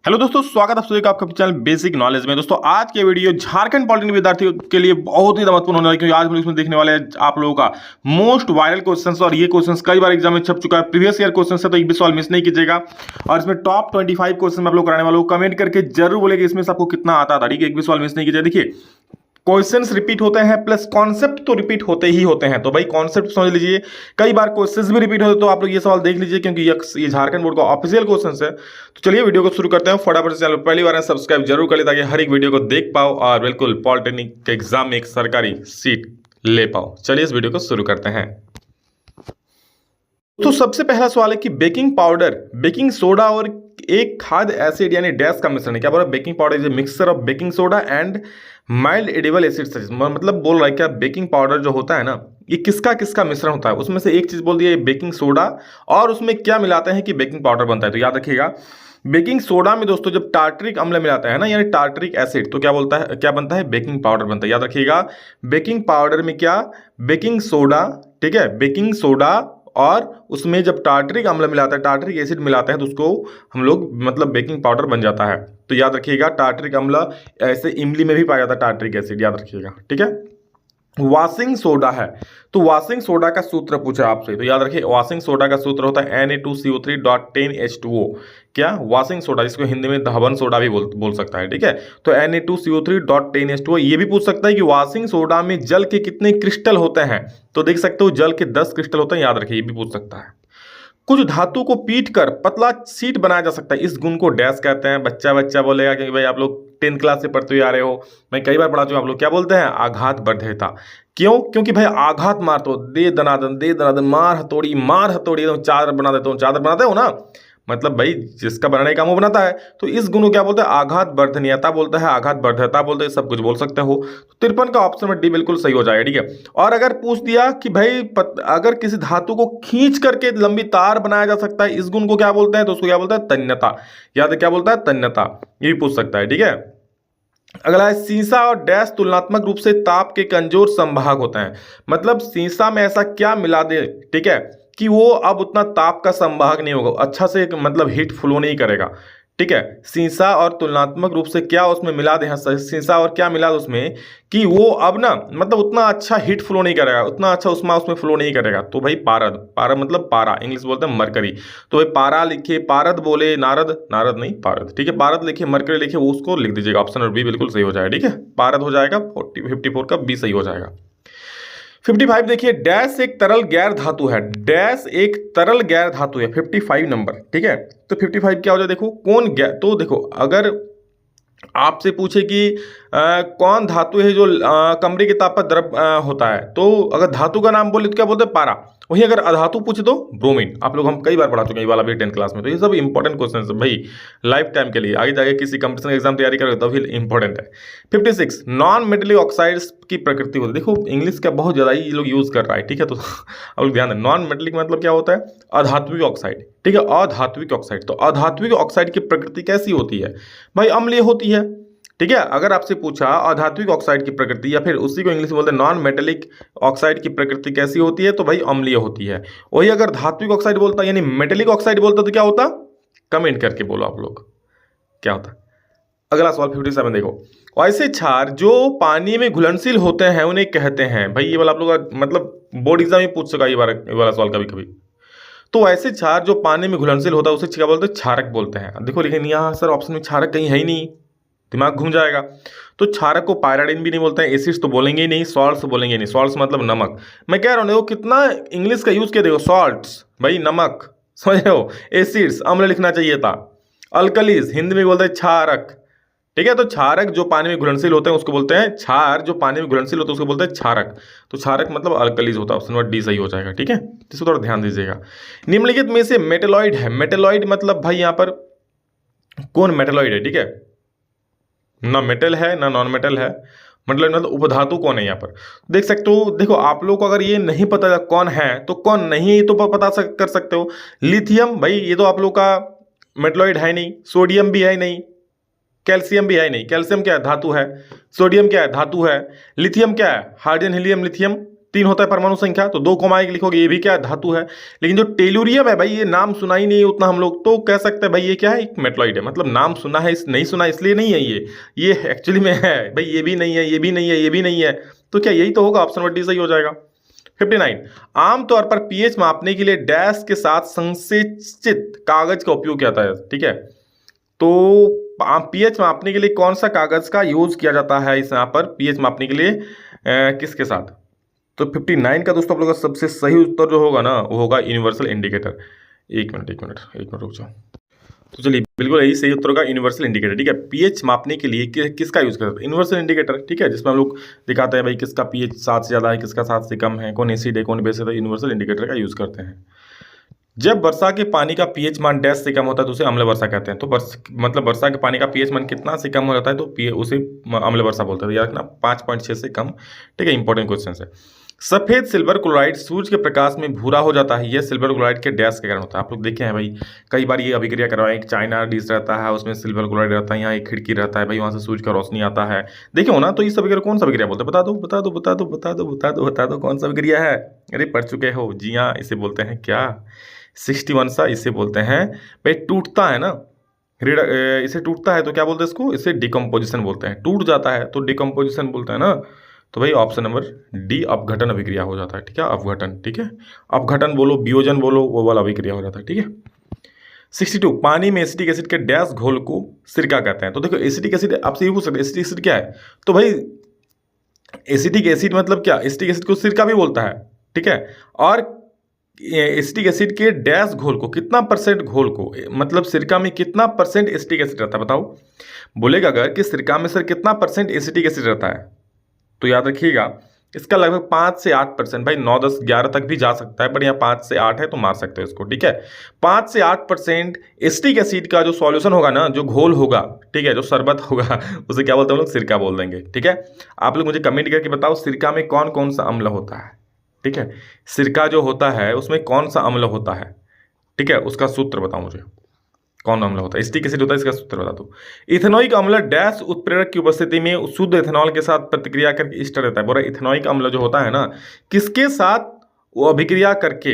Hello दोस्तों, स्वागत है आप सभी का आपका चैनल बेसिक नॉलेज में। दोस्तों आज के वीडियो झारखंड पॉलिटेक्निक विद्यार्थियों के लिए बहुत ही महत्वपूर्ण होने वाला है, क्योंकि आज हम इसमें देखने वाले हैं आप लोगों का मोस्ट वायरल क्वेश्चंस। और ये क्वेश्चंस कई बार एग्जाम में छप चुका है, प्रीवियस ईयर क्वेश्चन है, तो एक भी सवाल मिस नहीं कीजिएगा। और इसमें टॉप 25 क्वेश्चन आप लोग कराने वाले हो। कमेंट करके जरूर बोले कि इसमें से आपको कितना आता था, ठीक है। एक भी सवाल मिस नहीं कीजिए। देखिए, क्वेश्चंस रिपीट होते हैं प्लस कॉन्सेप्ट तो रिपीट होते ही होते हैं, तो भाई कॉन्सेप्ट समझ लीजिए। कई बार क्वेश्चंस भी रिपीट होते, तो आप लोग ये सवाल देख लीजिए, क्योंकि ये झारखंड बोर्ड का ऑफिशियल क्वेश्चंस है। तो चलिए वीडियो को शुरू करते हैं। फटाफट चैनल पहली बार सब्सक्राइब जरूर कर ले, ताकि हर एक वीडियो को देख पाओ और बिल्कुल पॉलिटेक्निक के एग्जाम में एक सरकारी सीट ले पाओ। चलिए इस वीडियो को शुरू करते हैं। तो सबसे पहला सवाल है कि बेकिंग पाउडर, बेकिंग सोडा और एक खाद्य एसिड यानी डैश का मिश्रण है। क्या बोल रहा है? Baking powder is a mixture of baking soda and mild edible acid. मतलब बोल रहा है क्या बेकिंग पाउडर जो होता है ना, ये किसका किसका मिश्रण होता है। उसमें से एक चीज बोल दिया बेकिंग सोडा, और उसमें क्या मिलाते हैं कि बेकिंग पाउडर बनता है। तो याद रखिएगा, बेकिंग सोडा में दोस्तों जब टार्टरिक अम्ल मिलाता है ना, यानी टार्टरिक एसिड, तो क्या बोलता है, क्या बनता है? बेकिंग पाउडर बनता है। याद रखिएगा, बेकिंग पाउडर में क्या, बेकिंग सोडा, ठीक है, बेकिंग सोडा, और उसमें जब टार्टरिक अम्ल मिलाता है, टार्टरिक एसिड मिलाते हैं, तो उसको हम लोग मतलब बेकिंग पाउडर बन जाता है। तो याद रखिएगा, टार्टरिक अम्ल ऐसे इमली में भी पाया जाता है, टार्टरिक एसिड, याद रखिएगा, ठीक है। वॉशिंग सोडा है, तो वॉशिंग सोडा का सूत्र पूछा आपसे, तो याद रखिए वॉशिंग सोडा का सूत्र होता है Na2CO3.10H2O। क्या? वॉशिंग सोडा, जिसको हिंदी में दहवन सोडा भी बोल सकता है, ठीक है। तो Na2CO3.10H2O। ये भी पूछ सकता है कि वॉशिंग सोडा में जल के कितने क्रिस्टल होते हैं, तो देख सकते हो जल के 10 क्रिस्टल होते हैं, याद रखिए, ये भी पूछ सकता है। कुछ धातु को पीट कर पतला सीट बनाया जा सकता है, इस गुण को डैश कहते हैं। बच्चा बच्चा बोलेगा कि भाई आप लोग 10th क्लास से पढ़ते हुए आ रहे हो, मैं कई बार पढ़ा चुका, आप लोग क्या बोलते हैं? आघात वर्धेता। क्यों? क्योंकि भाई आघात मार तो दे दनादन, दे दनादन, मार हथौड़ी, मार हथौड़ी, एकदम चादर बना देता हूँ, चादर बनाते हो ना, मतलब भाई जिसका बनाने का मुंह बनाता है। तो इस गुण को क्या बोलते हैं? आघात वर्धनीयता बोलता है, आघात वर्धता बोलते हैं, सब कुछ बोल सकते हो। तो 53 का ऑप्शन में डी बिल्कुल सही हो जाएगा, ठीक है। और अगर पूछ दिया कि भाई अगर किसी धातु को खींच करके लंबी तार बनाया जा सकता है, इस गुण को क्या बोलते हैं? तो उसको क्या बोलता है? तन्यता। याद है क्या बोलता है? तन्यता। ये भी पूछ सकता है, ठीक है। अगला है सीसा और डैश तुलनात्मक रूप से ताप के कमजोर संभाग होते हैं। मतलब सीसा में ऐसा क्या मिला दे, ठीक है, कि वो अब उतना ताप का संभाग नहीं होगा, अच्छा से मतलब हीट फ्लो नहीं करेगा, ठीक है। सीसा और तुलनात्मक रूप से क्या उसमें मिला दे, सीसा और क्या मिला दे उसमें, कि वो अब ना मतलब उतना अच्छा हीट फ्लो नहीं करेगा, उतना अच्छा उष्मा उसमें फ्लो नहीं करेगा। तो भाई पारद, पारा मतलब पारा, इंग्लिश बोलते हैं मरकरी। तो भाई पारा लिखिए, पारद बोले नारद, नारद नहीं पारद, ठीक है। पारद लिखिए, मरकरी लिखिए, उसको लिख दीजिएगा, ऑप्शन और बी बिल्कुल सही हो जाएगा, ठीक है। पारद हो जाएगा, 54 का बी सही हो जाएगा। 55 देखिए, डैश एक तरल गैर धातु है, डैश एक तरल गैर धातु है, 55 नंबर, ठीक है। तो 55 क्या हो जाए, देखो कौन गैर, तो देखो अगर आपसे पूछे कि कौन धातु है जो कमरे के ताप पर द्रव होता है, तो अगर धातु का नाम बोले तो क्या बोलते हैं? पारा। वही अगर अधातु पूछे तो ब्रोमीन। आप लोग हम कई बार पढ़ा चुके हैं, ये वाला भी 10th क्लास में। तो ये सब इंपॉर्टेंट क्वेश्चन है भाई, लाइफ टाइम के लिए, आगे जाके किसी कंपटीशन एग्जाम तैयारी करोगे तो भी इंपॉर्टेंट है। 56 नॉन मेटेलिक ऑक्साइड्स की प्रकृति होती है। देखो इंग्लिश का बहुत ज़्यादा ही लोग यूज़ कर रहा है, ठीक है। तो आप लोग ध्यान दें, नॉन मेटेलिक मतलब क्या होता है? अधात्विक ऑक्साइड, ठीक है, अधात्विक ऑक्साइड। तो अधात्विक ऑक्साइड की प्रकृति कैसी होती है? भाई अम्लीय होती है, ठीक है। अगर आपसे पूछा अधात्विक ऑक्साइड की प्रकृति, या फिर उसी को इंग्लिश में बोलते हैं नॉन मेटेलिक ऑक्साइड की प्रकृति कैसी होती है, तो भाई अम्लीय होती है। वही अगर धात्विक ऑक्साइड बोलता यानी मेटेलिक ऑक्साइड बोलता तो क्या होता? कमेंट करके बोलो आप लोग क्या होता। अगला सवाल 57 देखो, ऐसे क्षार जो पानी में घुलनशील होते हैं उन्हें कहते हैं। भाई ये वाला आप लोग मतलब बोर्ड एग्जाम में पूछ सका ये वाला सवाल कभी कभी। तो ऐसे क्षार जो पानी में घुलनशील होता है उसे क्या बोलते हैं? क्षारक बोलते हैं। देखो लेकिन यहाँ सर ऑप्शन में क्षारक कहीं है ही नहीं, दिमाग घूम जाएगा। तो क्षारक को पायराडिन भी नहीं बोलते हैं, एसिड्स तो बोलेंगे ही नहीं, सॉल्ट्स बोलेंगे नहीं, सॉल्ट्स मतलब नमक। मैं कह रहा हूँ देखो कितना इंग्लिश का यूज किया, देखो सॉल्ट्स भाई नमक, समझ रहे हो, एसिड्स अम्ल लिखना चाहिए था, अल्कलीज हिंदी में बोलते हैं क्षारक, ठीक है। तो क्षारक जो पानी में घुलनशील होते हैं उसको बोलते हैं, क्षार जो पानी में घुलनशील होते हैं उसको बोलते हैं क्षारक। तो क्षारक मतलब अल्कलीज होता है, ऑप्शन नंबर डी सही हो जाएगा, ठीक है। इसको थोड़ा ध्यान दीजिएगा। निम्नलिखित में से मेटेलॉइड है, मेटेलॉइड मतलब भाई यहाँ पर कौन मेटेलॉइड है, ठीक है, ना मेटल है ना नॉन मेटल है, मतलब उपधातु कौन है यहाँ पर देख सकते हो। देखो आप लोग को अगर ये नहीं पता कौन है तो कौन नहीं है ये तो पता कर सकते हो। लिथियम भाई ये तो आप लोग का मेटलॉइड है नहीं, सोडियम भी है नहीं, कैल्शियम भी है नहीं। कैल्शियम क्या है? धातु है। सोडियम क्या है? धातु है। लिथियम क्या है? हाइड्रोजन हीलियम लिथियम, 3 होता है परमाणु संख्या, तो 2 कॉमा 1 लिखोगे, ये भी क्या धातु है। लेकिन जो टेलुरियम है भाई, ये नाम सुना ही नहीं है उतना हम लोग, तो कह सकते हैं भाई ये क्या है, एक मेटलॉइड है। मतलब नाम सुना है, नहीं सुना इसलिए नहीं है, ये एक्चुअली में है भाई, ये भी नहीं है, ये भी नहीं है, ये भी नहीं है, तो क्या यही तो होगा, ऑप्शन नंबर डी सही हो जाएगा। 59, आमतौर पर पीएच मापने के लिए डैश के साथ संसेचित कागज का उपयोग किया जाता है। ठीक है, तो पीएच मापने के लिए कौन सा कागज का यूज किया जाता है इस यहाँ पर पीएच मापने के लिए, किसके साथ? तो 59 का दोस्तों आप लोगों का सबसे सही उत्तर जो होगा ना, वो होगा यूनिवर्सल इंडिकेटर। एक मिनट रुक जाओ। तो चलिए, बिल्कुल यही सही उत्तर होगा, यूनिवर्सल इंडिकेटर। ठीक है, पीएच मापने के लिए किसका यूज करते हैं? Universal indicator. ठीक है, जिसमें हम लोग दिखाते हैं भाई किसका पीएच 7 से ज़्यादा है, किसका 7 से कम है, कौन एसिड है, कौन बेस है, तो यूनिवर्सल इंडिकेटर का यूज करते हैं। जब वर्षा के पानी का पीएच मान डैश से कम होता है तो उसे अम्ल वर्षा कहते हैं। तो मतलब वर्षा के पानी का पीएच मान कितना से कम हो जाता है तो उसे अम्ल वर्षा बोलते हैं। याद रखना 5.6 से कम। ठीक है, इंपॉर्टेंट क्वेश्चन है। सफेद सिल्वर क्लोराइड सूर्य के प्रकाश में भूरा हो जाता है, यह सिल्वर क्लोराइड के डैश के कारण होता है। आप लोग देखे हैं भाई, कई बार ये अभिक्रिया करवाएं, एक चाइना डिश रहता है उसमें सिल्वर क्लोराइड रहता है, यहाँ एक खिड़की रहता है भाई, वहाँ से सूर्य का रोशनी आता है, देखे हो ना। तो इस अभिक्रिया कौन सा अभिक्रिया बोलते हैं? बता दो कौन सा अभिक्रिया है? अरे पढ़ चुके हो जी हाँ, इसे बोलते हैं क्या? 61 सा इसे बोलते हैं भाई, टूटता है ना, इसे टूटता है तो क्या बोलते हैं इसको? इसे डिकम्पोजिशन बोलते हैं। टूट जाता है तो डिकम्पोजिशन बोलते हैं ना। तो भाई ऑप्शन नंबर डी अपघटन अभिक्रिया हो जाता है। ठीक है, अपघटन। ठीक है, अपघटन बोलो, वियोजन बोलो, वो वाला अभिक्रिया हो जाता है। ठीक है। 62, पानी में एसिटिक एसिड के डैश घोल को सिरका कहते हैं। तो देखो एसिटिक एसिड, आपसे ये पूछ सकते एसिटिक एसिड क्या है? तो भाई एसिटिक एसिड मतलब क्या? एसिटिक एसिड को सिरका भी बोलता है। ठीक है, और एसिटिक एसिड के डैश घोल को, कितना परसेंट घोल को, मतलब सिरका में कितना परसेंट एसिटिक एसिड रहता है बताओ? बोलेगा अगर कि सिरका में सर कितना परसेंट एसिटिक एसिड रहता है, तो याद रखिएगा इसका लगभग 5 से 8%। भाई 9, 10, 11 तक भी जा सकता है, पर यहाँ 5 से 8 है तो मार सकते हो इसको। ठीक है, 5 से 8% एसिटिक एसिड का जो सॉल्यूशन होगा ना, जो घोल होगा, ठीक है, जो शरबत होगा, उसे क्या बोलते हैं हम लोग? सिरका बोल देंगे। ठीक है, आप लोग मुझे कमेंट करके बताओ सिरका में कौन कौन सा अम्ल होता है। ठीक है, सिरका जो होता है उसमें कौन सा अम्ल होता है? ठीक है, उसका सूत्र बताओ मुझे, कौन अम्ल होता है? एसिटिक एसिड होता है, इसका सूत्र बता दो। इथेनॉइक अम्ल डैश उत्प्रेरक की उपस्थिति में शुद्ध इथेनॉल के साथ प्रतिक्रिया करके इस्टर देता है। बोला इथेनॉइक अम्ल जो होता है ना, किसके साथ वो अभिक्रिया करके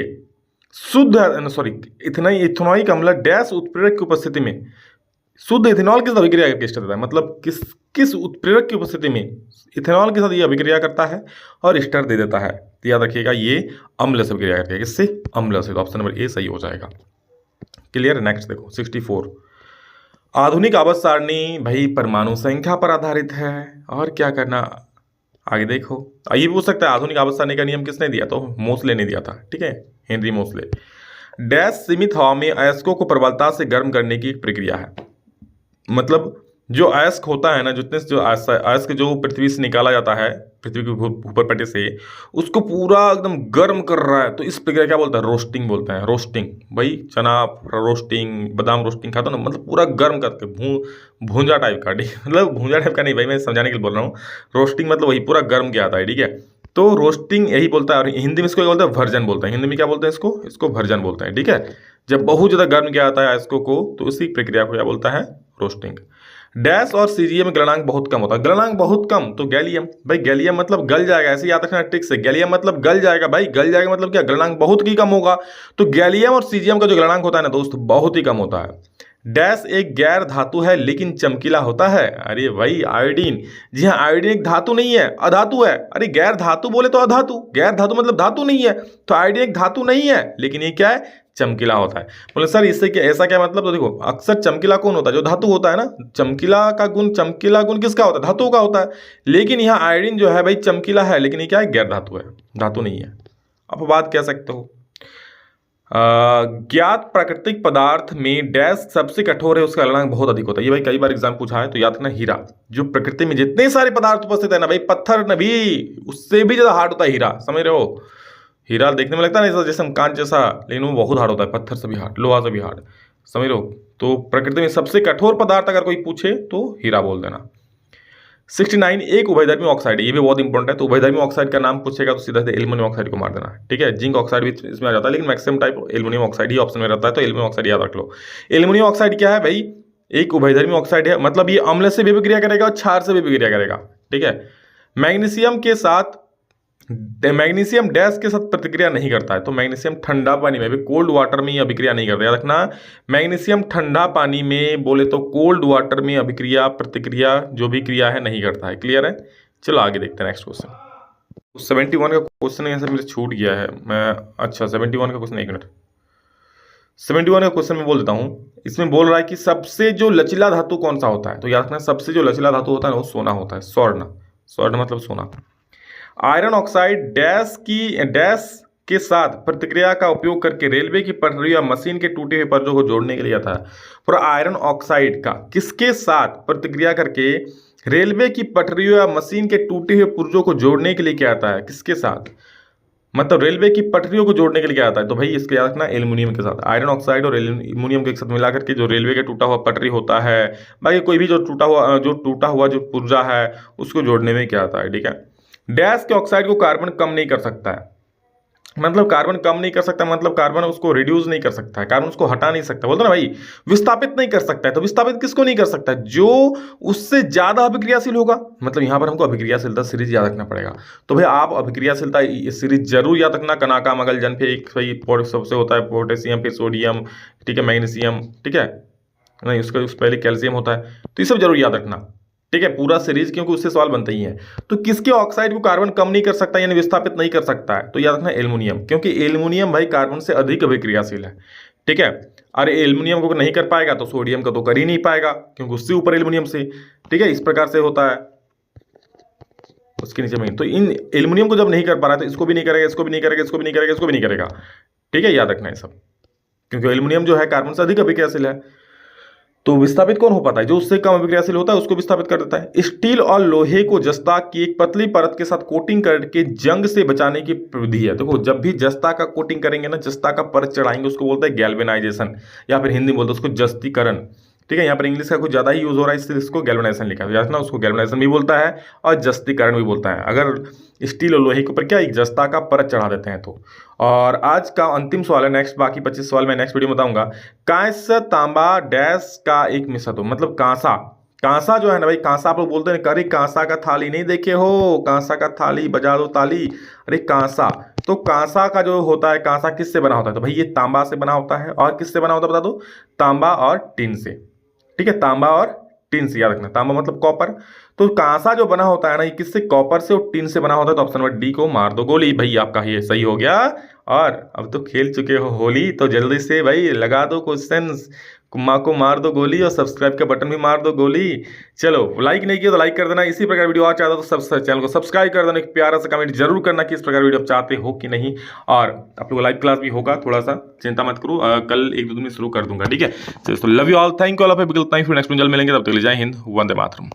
इथेनॉइक अम्ल डैश उत्प्रेरक की उपस्थिति में शुद्ध इथेनॉल के साथ अभिक्रिया करके इस्टर देता है। मतलब किस उत्प्रेरक की उपस्थिति में इथेनॉल के साथ ये अभिक्रिया करता है और इस्टर दे देता है। तो याद रखिएगा ये अम्ल से अभिक्रिया करके, किससे? अम्ल से। तो ऑप्शन नंबर ए सही हो जाएगा। क्लियर। नेक्स्ट देखो 64, आधुनिक आवर्त सारणी भाई परमाणु संख्या पर आधारित है, और क्या करना आगे देखो। ये पूछ सकता है आधुनिक आवर्त सारणी का नियम किसने दिया? तो मोसले ने दिया था। ठीक है, हेनरी मोसले। डैश सीमित हवा में अयस्कों को प्रबलता से गर्म करने की एक प्रक्रिया है। मतलब जो अयस्क होता है ना, जितने जो अयस्क जो पृथ्वी से निकाला जाता है, पृथ्वी के ऊपर पटे से, उसको पूरा एकदम गर्म कर रहा है, तो इस प्रक्रिया क्या बोलता है? रोस्टिंग बोलते हैं। रोस्टिंग भाई, चना रोस्टिंग, बादाम रोस्टिंग खाता ना, मतलब पूरा गर्म करके भूंजा टाइप का। मतलब भूंजा टाइप का नहीं भाई, मैं समझाने के लिए बोल रहा हूँ। रोस्टिंग मतलब वही पूरा गर्म किया आता है। ठीक है, तो रोस्टिंग यही बोलता है। और हिंदी में इसको क्या बोलते हैं? वर्जन बोलते हैं। हिंदी में क्या बोलते हैं इसको वर्जन बोलते हैं। ठीक है, जब बहुत ज़्यादा गर्म किया जाता है अयस्कों को, तो इसी प्रक्रिया को क्या बोलता है? रोस्टिंग। डैश और सीजियम में गलनांक बहुत कम होता है। गलनांक बहुत कम, तो गैलियम। भाई गैलियम मतलब गल जाएगा, ऐसे याद रखना ट्रिक से। गैलियम मतलब गल जाएगा भाई, गल जाएगा मतलब क्या? गलनांक बहुत ही कम होगा। तो गैलियम और सीजियम का जो गलनांक होता है ना दोस्त, बहुत ही कम होता है। डैश एक गैर धातु है लेकिन चमकीला होता है। अरे भाई आयोडीन। जी हाँ, आयोडीन एक धातु नहीं है, अधातु है। अरे गैर धातु बोले तो अधातु, गैर धातु मतलब धातु नहीं है, तो आयोडीन एक धातु नहीं है, लेकिन ये क्या है? चमकीला होता है। बोले सर इससे क्या, ऐसा क्या मतलब? तो देखो अक्सर चमकीला कौन होता है? जो धातु होता है ना। चमकीला गुण किसका होता है? धातु का होता है। लेकिन यहाँ आयोडीन जो है भाई चमकीला है, लेकिन ये क्या है? गैर धातु है, धातु नहीं है। आप बात कह सकते हो। ज्ञात प्राकृतिक पदार्थ में डैश सबसे कठोर है, उसका गलनांक बहुत अधिक होता है। ये भाई कई बार एग्जाम पूछा है, तो याद रखना हीरा। जो प्रकृति में जितने सारे पदार्थ उपस्थित है ना भाई, पत्थर न भी उससे भी ज्यादा हार्ड होता है हीरा। समझ रहे हो? हीरा देखने में लगता है ना जैसे कांच जैसा, लेकिन वो बहुत हार्ड होता है, पत्थर से भी हार्ड, लोहा से भी हार्ड। समझ रहे हो? तो प्रकृति में सबसे कठोर पदार्थ अगर कोई पूछे तो हीरा बोल देना। 69, एक उभयधर्मी ऑक्साइड है। ये भी बहुत इंपॉर्टेंट है। तो उभयधर्मी ऑक्साइड का नाम पूछेगा तो सीधा से एल्युमिनियम ऑक्साइड को मार देना। ठीक है, जिंक ऑक्साइड भी इसमें आ जाता है, लेकिन मैक्सिमम टाइप एल्युमिनियम ऑक्साइड ही ऑप्शन में रहता है, तो एल्युमिनियम ऑक्साइड याद रख लो। एल्युमिनियम ऑक्साइड क्या है भाई? एक उभयधर्मी ऑक्साइड है, मतलब ये अम्ल से भी विक्रिया करेगा और क्षार से भी विक्रिया करेगा। ठीक है, मैग्नीशियम के साथ मैग्नीशियम डैश के साथ प्रतिक्रिया नहीं करता है, तो मैग्नीशियम ठंडा पानी में भी, कोल्ड वाटर में अभिक्रिया नहीं करता। याद रखना, मैग्नीशियम ठंडा पानी में बोले तो कोल्ड वाटर में अभिक्रिया प्रतिक्रिया जो भी क्रिया है नहीं करता है। क्लियर है? चलो आगे देखते हैं नेक्स्ट क्वेश्चन। 71 का क्वेश्चन यहाँ से मेरे छूट गया है, मैं अच्छा 71 का क्वेश्चन, एक मिनट, 71 का क्वेश्चन मैं बोल देता हूँ। इसमें बोल रहा है कि सबसे जो लचीला धातु कौन सा होता है, तो याद रखना सबसे जो लचीला धातु होता है वो सोना होता है, स्वर्ण, स्वर्ण मतलब सोना। आयरन ऑक्साइड डैश के साथ प्रतिक्रिया का उपयोग करके रेलवे की पटरी या मशीन के टूटे हुए पुर्जों को जोड़ने के लिए आता है। पूरा आयरन ऑक्साइड का किसके साथ प्रतिक्रिया करके रेलवे की पटरियों या मशीन के टूटे हुए पुर्जों को जोड़ने के लिए क्या आता है, किसके साथ, मतलब रेलवे की पटरियों को जोड़ने के लिए क्या आता है, तो भाई इसके याद रखना एल्युमिनियम के साथ। आयरन ऑक्साइड और एल्युमिनियम के साथ मिलाकर के जो रेलवे का टूटा हुआ पटरी होता है, बाकी कोई भी जो टूटा हुआ जो पुर्जा है उसको जोड़ने में क्या आता है। ठीक है, डैश के ऑक्साइड को कार्बन कम नहीं कर सकता है, मतलब कार्बन कम नहीं कर सकता, मतलब कार्बन उसको रिड्यूस नहीं कर सकता है, कार्बन उसको हटा नहीं सकता, बोलते ना भाई विस्थापित नहीं कर सकता है। तो विस्थापित किसको नहीं कर सकता है, जो उससे ज्यादा अभिक्रियाशील होगा, मतलब यहां पर हमको अभिक्रियाशीलता सीरीज याद रखना पड़ेगा। तो भाई आप अभिक्रियाशीलता सीरीज जरूर याद रखना, कनाका मगल जन, फिर एक सबसे होता है पोटेशियम, फिर सोडियम, ठीक है, मैग्नीशियम, ठीक है, नहीं उसका पहले कैल्शियम होता है, तो ये सब जरूर याद रखना। ठीक है, पूरा सीरीज, क्योंकि उससे सवाल बनते ही हैं। तो किसके ऑक्साइड को कार्बन कम नहीं कर सकता यानी विस्थापित नहीं कर सकता है, तो याद रखना एल्युमिनियम, क्योंकि एल्युमिनियम भाई कार्बन से अधिक अभिक्रियाशील है। ठीक है, और एल्युमिनियम को नहीं कर पाएगा तो सोडियम का तो कर ही नहीं पाएगा, क्योंकि उससे ऊपर एल्युमिनियम से। ठीक है, इस प्रकार से होता है, उसके नीचे में। तो इन एल्युमिनियम को जब नहीं कर पा रहा तो इसको भी नहीं करेगा, इसको भी नहीं करेगा, इसको भी नहीं करेगा, इसको भी नहीं करेगा। ठीक है, याद रखना ये सब, क्योंकि एल्युमिनियम जो है कार्बन से अधिक अभिक्रियाशील है। तो विस्थापित कौन हो पाता है, जो उससे कम अभिक्रियाशील होता है उसको विस्थापित कर देता है। स्टील और लोहे को जस्ता की एक पतली परत के साथ कोटिंग करके जंग से बचाने की विधि है। देखो, जब भी जस्ता का कोटिंग करेंगे ना, जस्ता का परत चढ़ाएंगे, उसको बोलते हैं गैल्वेनाइजेशन, या फिर हिंदी में बोलते हैं उसको जस्तीकरण। ठीक है, यहाँ पर इंग्लिश का कुछ ज्यादा ही यूज हो रहा है, इसलिए इसको गैल्वेनाइजेशन लिखा है ना, उसको गैल्वेनाइजेशन भी बोलता है और जस्तीकरण भी बोलता है। अगर स्टील और लोहे के ऊपर क्या एक जस्ता का परत चढ़ा देते हैं तो। और आज का अंतिम सवाल है, नेक्स्ट बाकी 25 सवाल मैं नेक्स्ट वीडियो में बताऊंगा। कांस्य तांबा डैश का एक मिश्रण हो, मतलब कांसा, कांसा जो है ना भाई, कांसा आप लोग बोलते हैं, अरे कांसा का थाली नहीं देखे हो, कांसा का थाली बजा दो ताली, अरे कांसा। तो कांसा का जो होता है, कांसा किससे बना होता है, तो भाई ये तांबा से बना होता है। और किससे बना होता है बता दो, तांबा और टिन से। ठीक है, तांबा और टिन से, याद रखना, तांबा मतलब कॉपर। तो कांसा जो बना होता है ना, ये किससे, कॉपर से और टिन से बना होता है। तो ऑप्शन नंबर डी को मार दो गोली, भाई आपका ये सही हो गया। और अब तो खेल चुके हो होली, तो जल्दी से भाई लगा दो क्वेश्चंस, माँ को मार दो गोली और सब्सक्राइब का बटन भी मार दो गोली। चलो, लाइक नहीं किया तो लाइक कर देना, इसी प्रकार वीडियो और चाहते हो तो चैनल को सब्सक्राइब कर देना, एक प्यारा सा कमेंट जरूर करना कि इस प्रकार वीडियो आप चाहते हो कि नहीं। और आप लोग लाइव क्लास भी होगा, थोड़ा सा चिंता मत करो, कल 1-2 दिन में शुरू कर दूंगा। ठीक है, तो love you all, thank you all of you, next जल्द मिलेंगे, तब तक ले जय हिंद, वंदे मातरम।